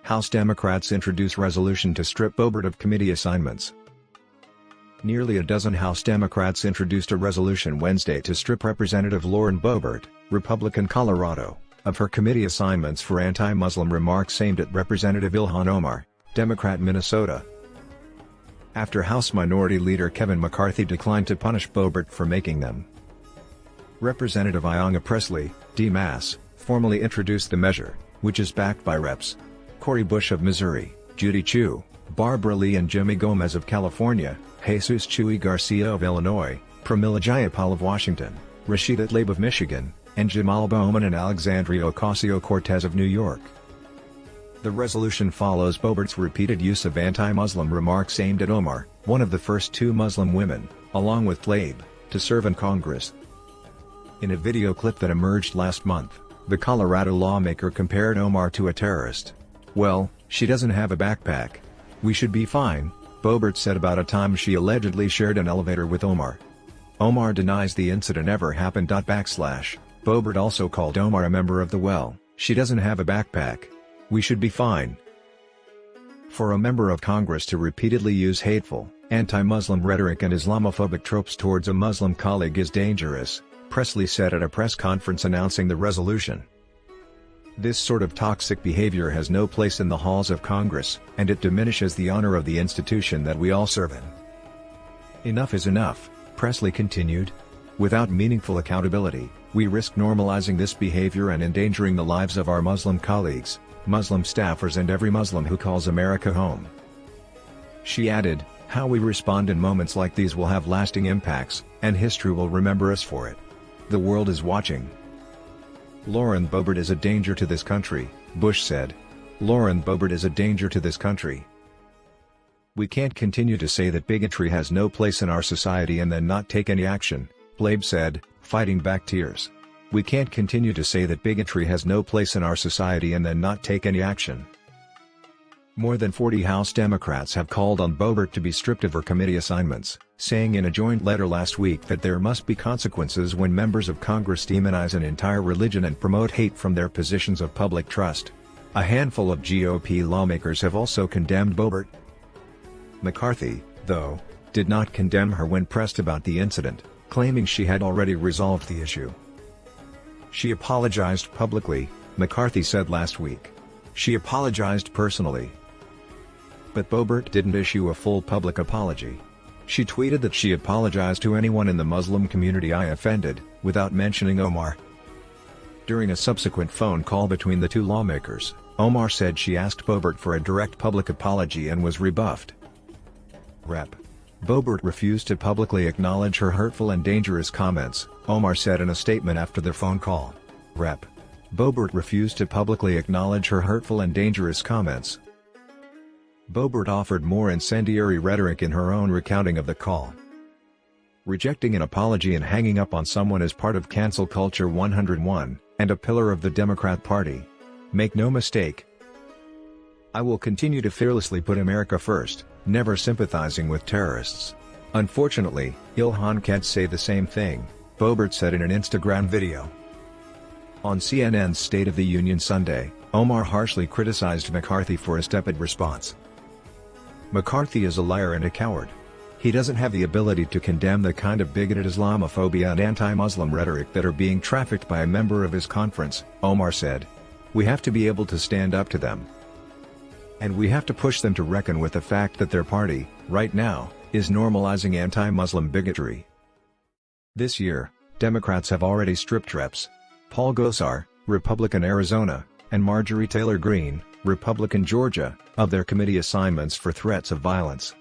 House Democrats introduce resolution to strip Boebert of committee assignments. Nearly a dozen House Democrats introduced a resolution Wednesday to strip Representative Lauren Boebert, Republican Colorado, of her committee assignments for anti-Muslim remarks aimed at Representative Ilhan Omar, Democrat Minnesota. After House Minority Leader Kevin McCarthy declined to punish Boebert for making them. Representative Ayanna Pressley, D-Minn, formally introduced the measure, which is backed by Reps. Cori Bush of Missouri, Judy Chuy, Barbara Lee and Jimmy Gomez of California, Jesús Chuy García of Illinois, Pramila Jayapal of Washington, Rashida Tlaib of Michigan, and Jamaal Bowman and Alexandria Ocasio-Cortez of New York. The resolution follows Boebert's repeated use of anti-Muslim remarks aimed at Omar, one of the first two Muslim women, along with Tlaib, to serve in Congress. In a video clip that emerged last month, the Colorado lawmaker compared Omar to a terrorist. "Well, she doesn't have a backpack. We should be fine," Boebert said about a time she allegedly shared an elevator with Omar. Omar denies the incident ever happened. Boebert also called Omar a member of the "Well, she doesn't have a backpack. We should be fine." For a member of Congress to repeatedly use hateful, anti-Muslim rhetoric and Islamophobic tropes towards a Muslim colleague is dangerous, Pressley said at a press conference announcing the resolution. "This sort of toxic behavior has no place in the halls of Congress, and it diminishes the honor of the institution that we all serve in." Enough is enough, Pressley continued. "Without meaningful accountability, we risk normalizing this behavior and endangering the lives of our Muslim colleagues, Muslim staffers and every Muslim who calls America home." She added, "How we respond in moments like these will have lasting impacts, and history will remember us for it. The world is watching." "Lauren Boebert is a danger to this country," Bush said. "Lauren Boebert is a danger to this country. We can't continue to say that bigotry has no place in our society and then not take any action," Tlaib said, fighting back tears. "We can't continue to say that bigotry has no place in our society and then not take any action." More than 40 House Democrats have called on Boebert to be stripped of her committee assignments, saying in a joint letter last week that there must be consequences when members of Congress demonize an entire religion and promote hate from their positions of public trust. A handful of GOP lawmakers have also condemned Boebert. McCarthy, though, did not condemn her when pressed about the incident, claiming she had already resolved the issue. "She apologized publicly," McCarthy said last week. "She apologized personally." But Boebert didn't issue a full public apology. She tweeted that she apologized to anyone in the Muslim community I offended, without mentioning Omar. During a subsequent phone call between the two lawmakers, Omar said she asked Boebert for a direct public apology and was rebuffed. Rep. Boebert refused to publicly acknowledge her hurtful and dangerous comments, Omar said in a statement after their phone call. Rep. Boebert refused to publicly acknowledge her hurtful and dangerous comments. Boebert offered more incendiary rhetoric in her own recounting of the call. "Rejecting an apology and hanging up on someone is part of cancel culture 101, and a pillar of the Democrat Party. Make no mistake. I will continue to fearlessly put America first, never sympathizing with terrorists. Unfortunately, Ilhan can't say the same thing," Boebert said in an Instagram video. On CNN's State of the Union Sunday, Omar harshly criticized McCarthy for his tepid response. "McCarthy is a liar and a coward. He doesn't have the ability to condemn the kind of bigoted Islamophobia and anti-Muslim rhetoric that are being trafficked by a member of his conference," Omar said. "We have to be able to stand up to them. And we have to push them to reckon with the fact that their party, right now, is normalizing anti-Muslim bigotry." This year, Democrats have already stripped Reps. Paul Gosar, Republican Arizona, and Marjorie Taylor Greene, Republican Georgia, of their committee assignments for threats of violence.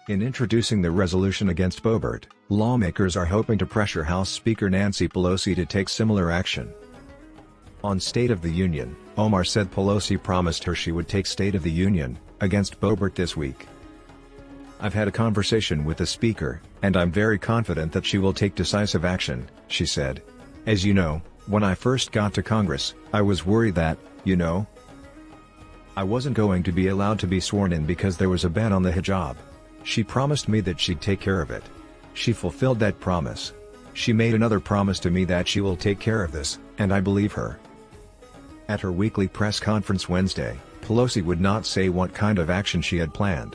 In introducing the resolution against Boebert, lawmakers are hoping to pressure House Speaker Nancy Pelosi to take similar action. On State of the Union, Omar said Pelosi promised her she would take State of the Union against Boebert this week. "I've had a conversation with the Speaker, and I'm very confident that she will take decisive action," she said. "As you know, when I first got to Congress, I was worried that, I wasn't going to be allowed to be sworn in because there was a ban on the hijab. She promised me that she'd take care of it. She fulfilled that promise. She made another promise to me that she will take care of this, and I believe her." At her weekly press conference Wednesday, Pelosi would not say what kind of action she had planned.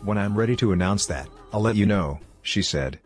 "When I'm ready to announce that, I'll let you know," she said.